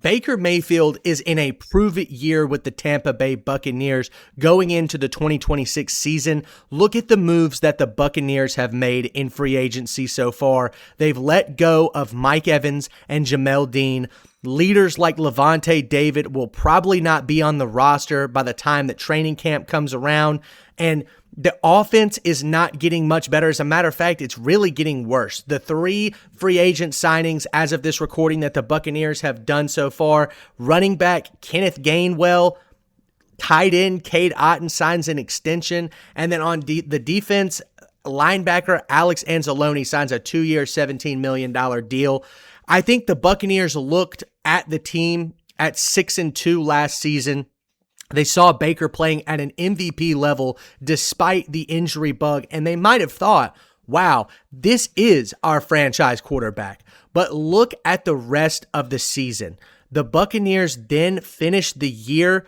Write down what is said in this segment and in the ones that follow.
Baker Mayfield is in a prove-it year with the Tampa Bay Buccaneers going into the 2026 season. Look at the moves that the Buccaneers have made in free agency so far. They've let go of Mike Evans and Jamel Dean. Leaders like Levante David will probably not be on the roster by the time that training camp comes around. And the offense is not getting much better. As a matter of fact, it's really getting worse. The 3 free agent signings as of this recording that the Buccaneers have done so far: running back Kenneth Gainwell, tight end Cade Otton signs an extension, and then on the defense, linebacker Alex Anzalone signs a 2-year, $17 million deal. I think the Buccaneers looked at the team at 6-2 last season. They saw Baker playing at an MVP level despite the injury bug, and they might have thought, wow, this is our franchise quarterback. But look at the rest of the season. The Buccaneers then finished the year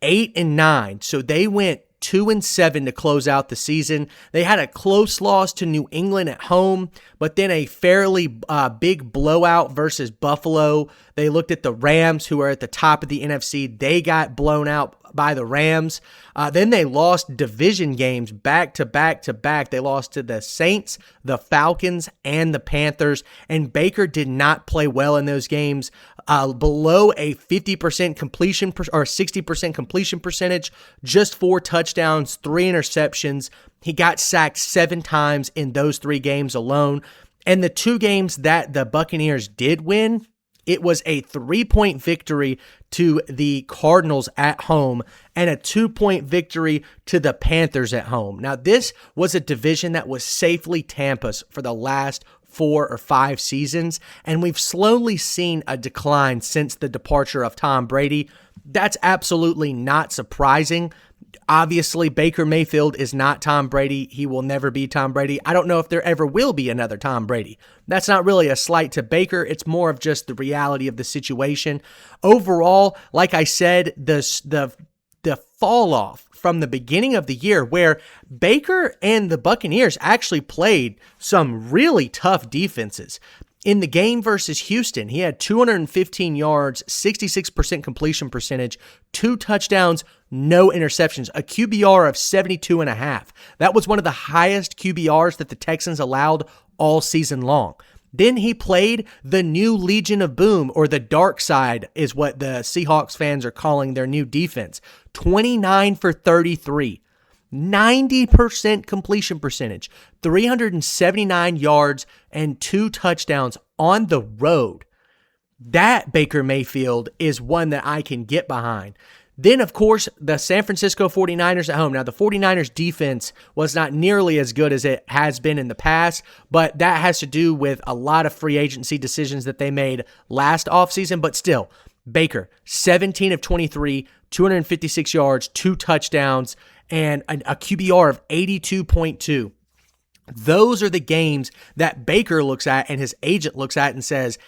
8-9, so they went 2-7 to close out the season. They had a close loss to New England at home, but then a fairly big blowout versus Buffalo. They looked at the Rams, who are at the top of the NFC. They got blown out by the Rams. Then they lost division games back to back to back. They lost to the Saints, the Falcons, and the Panthers, and Baker did not play well in those games. Below a 50% completion or 60% completion percentage, just 4 touchdowns, 3 interceptions. He got sacked 7 times in those 3 games alone. And the 2 games that the Buccaneers did win, it was a 3-point victory to the Cardinals at home and a 2-point victory to the Panthers at home. Now, this was a division that was safely Tampa's for the last 4 or 5 seasons, and we've slowly seen a decline since the departure of Tom Brady. That's absolutely not surprising. Obviously, Baker Mayfield is not Tom Brady. He will never be Tom Brady. I don't know if there ever will be another Tom Brady. That's not really a slight to Baker. It's more of just the reality of the situation. Overall, like I said, the fall off from the beginning of the year, where Baker and the Buccaneers actually played some really tough defenses. In the game versus Houston, he had 215 yards, 66% completion percentage, 2 touchdowns, no interceptions, a QBR of 72.5. That was one of the highest QBRs that the Texans allowed all season long. Then he played the new Legion of Boom, or the dark side is what the Seahawks fans are calling their new defense. 29 for 33. 90% completion percentage, 379 yards, and 2 touchdowns on the road. That Baker Mayfield is one that I can get behind. Then, of course, the San Francisco 49ers at home. Now, the 49ers defense was not nearly as good as it has been in the past, but that has to do with a lot of free agency decisions that they made last offseason. But still, Baker, 17 of 23, 256 yards, 2 touchdowns, and a QBR of 82.2. Those are the games that Baker looks at and his agent looks at and says,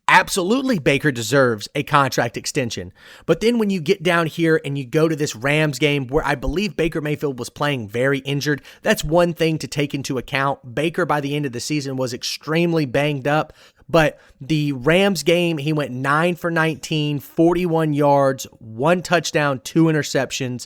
absolutely, Baker deserves a contract extension. But then when you get down here and you go to this Rams game where I believe Baker Mayfield was playing very injured, that's one thing to take into account. Baker, by the end of the season, was extremely banged up. But the Rams game, he went 9 for 19, 41 yards, 1 touchdown, 2 interceptions.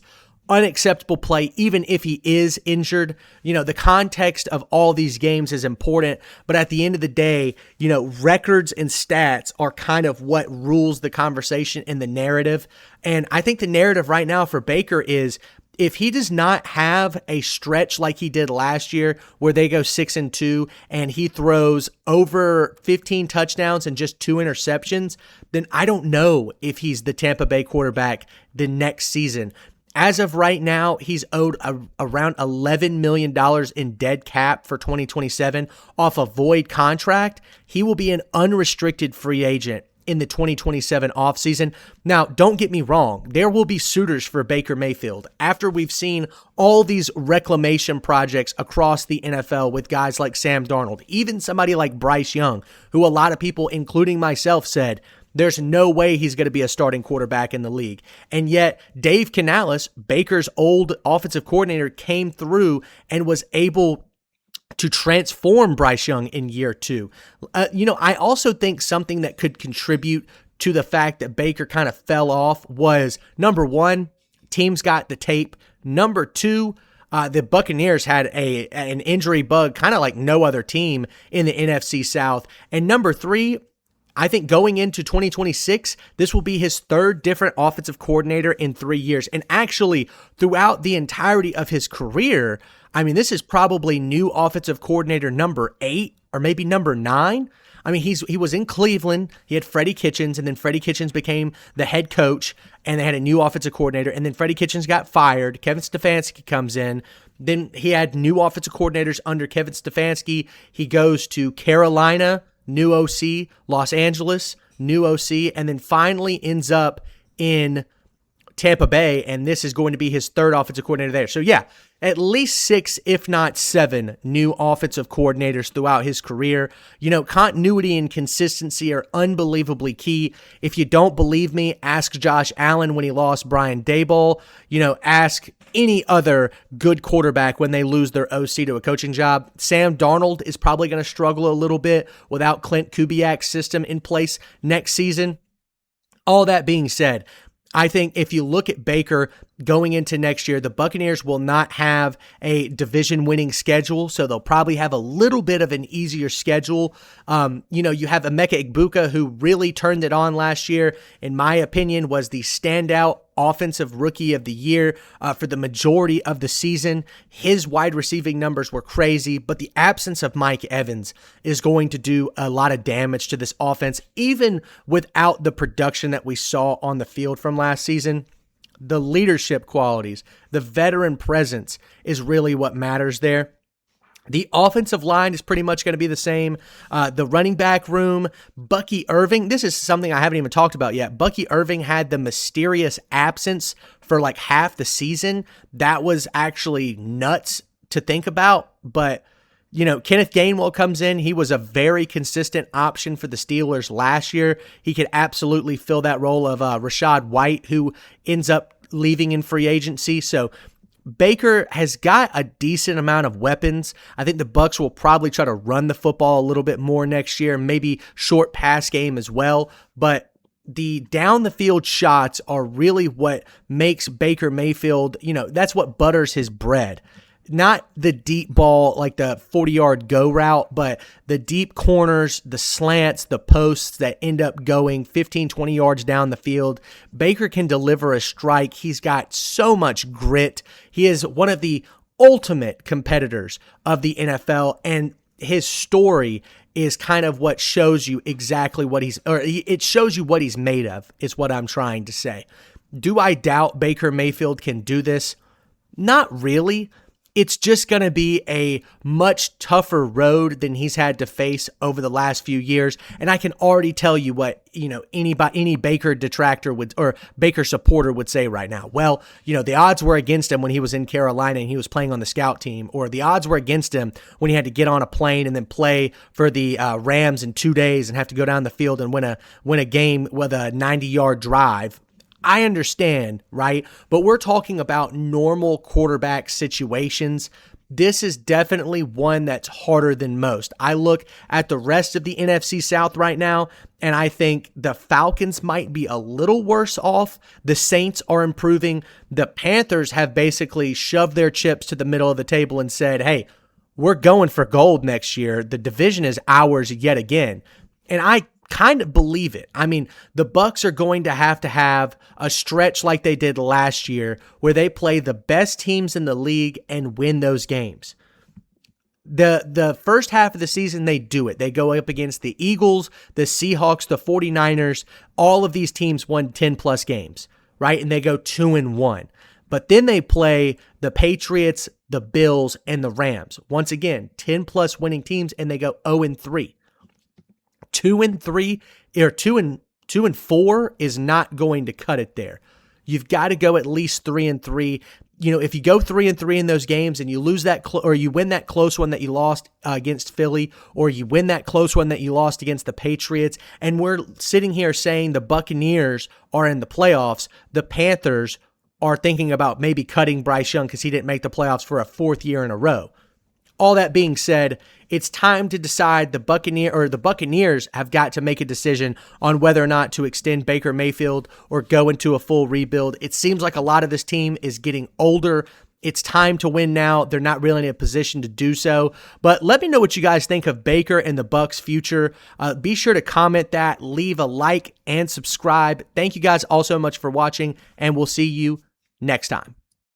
Unacceptable play, even if he is injured. You know, the context of all these games is important, but at the end of the day, you know, records and stats are kind of what rules the conversation and the narrative. And I think the narrative right now for Baker is, if he does not have a stretch like he did last year where they go 6-2 and he throws over 15 touchdowns and just 2 interceptions, then I don't know if he's the Tampa Bay quarterback the next season. As of right now, he's owed around $11 million in dead cap for 2027 off a void contract. He will be an unrestricted free agent in the 2027 offseason. Now, don't get me wrong. There will be suitors for Baker Mayfield after we've seen all these reclamation projects across the NFL with guys like Sam Darnold, even somebody like Bryce Young, who a lot of people, including myself, said, there's no way he's going to be a starting quarterback in the league. And yet, Dave Canales, Baker's old offensive coordinator, came through and was able to transform Bryce Young in year 2. I also think something that could contribute to the fact that Baker kind of fell off was, number one, teams got the tape. Number two, the Buccaneers had an injury bug, kind of like no other team in the NFC South. And number three, I think going into 2026, this will be his third different offensive coordinator in 3 years. And actually, throughout the entirety of his career, I mean, this is probably new offensive coordinator number 8 or maybe number 9. I mean, he was in Cleveland. He had Freddie Kitchens, and then Freddie Kitchens became the head coach, and they had a new offensive coordinator. And then Freddie Kitchens got fired. Kevin Stefanski comes in. Then he had new offensive coordinators under Kevin Stefanski. He goes to Carolina, new OC, Los Angeles, new OC, and then finally ends up in Tampa Bay, and this is going to be his third offensive coordinator there. So yeah, at least 6, if not 7, new offensive coordinators throughout his career. You know, continuity and consistency are unbelievably key. If you don't believe me, ask Josh Allen when he lost Brian Daboll. You know, ask any other good quarterback when they lose their OC to a coaching job. Sam Darnold is probably going to struggle a little bit without Clint Kubiak's system in place next season. All that being said, I think if you look at Baker going into next year, the Buccaneers will not have a division-winning schedule, so they'll probably have a little bit of an easier schedule. You know, you have Emeka Egbuka, who really turned it on last year, in my opinion, was the standout offensive rookie of the year for the majority of the season. His wide receiving numbers were crazy, but the absence of Mike Evans is going to do a lot of damage to this offense, even without the production that we saw on the field from last season. The leadership qualities, the veteran presence is really what matters there. The offensive line is pretty much going to be the same. The running back room, Bucky Irving, this is something I haven't even talked about yet. Bucky Irving had the mysterious absence for like half the season. That was actually nuts to think about, but you know, Kenneth Gainwell comes in. He was a very consistent option for the Steelers last year. He could absolutely fill that role of Rachaad White, who ends up leaving in free agency. So Baker has got a decent amount of weapons. I think the Bucs will probably try to run the football a little bit more next year, maybe short pass game as well. But the down the field shots are really what makes Baker Mayfield, you know, that's what butters his bread. Not the deep ball, like the 40-yard go route, but the deep corners, the slants, the posts that end up going 15, 20 yards down the field. Baker can deliver a strike. He's got so much grit. He is one of the ultimate competitors of the NFL, and his story is kind of what shows you exactly what it shows you what he's made of, is what I'm trying to say. Do I doubt Baker Mayfield can do this? Not really. It's just going to be a much tougher road than he's had to face over the last few years. And I can already tell you what, you know, any Baker detractor would, or Baker supporter would say right now. Well, you know, the odds were against him when he was in Carolina and he was playing on the scout team, or the odds were against him when he had to get on a plane and then play for the Rams in 2 days and have to go down the field and win a game with a 90-yard drive. I understand, right? But we're talking about normal quarterback situations. This is definitely one that's harder than most. I look at the rest of the NFC South right now, and I think the Falcons might be a little worse off. The Saints are improving. The Panthers have basically shoved their chips to the middle of the table and said, hey, we're going for gold next year. The division is ours yet again. And I kind of believe it. I mean, the Bucs are going to have a stretch like they did last year where they play the best teams in the league and win those games. The first half of the season, they do it. They go up against the Eagles, the Seahawks, the 49ers. All of these teams won 10-plus games, right? And they go 2-1. But then they play the Patriots, the Bills, and the Rams. Once again, 10-plus winning teams, and they go 0-3. 2-3 or 2-4 is not going to cut it there. You've got to go at least 3-3. You know, if you go 3-3 in those games and you lose that, or you win that close one that you lost against Philly, or you win that close one that you lost against the Patriots, and we're sitting here saying the Buccaneers are in the playoffs, the Panthers are thinking about maybe cutting Bryce Young because he didn't make the playoffs for a 4th year in a row. All that being said, it's time to decide. The Buccaneers have got to make a decision on whether or not to extend Baker Mayfield or go into a full rebuild. It seems like a lot of this team is getting older. It's time to win now. They're not really in a position to do so. But let me know what you guys think of Baker and the Bucs' future. Be sure to comment that, leave a like, and subscribe. Thank you guys all so much for watching, and we'll see you next time.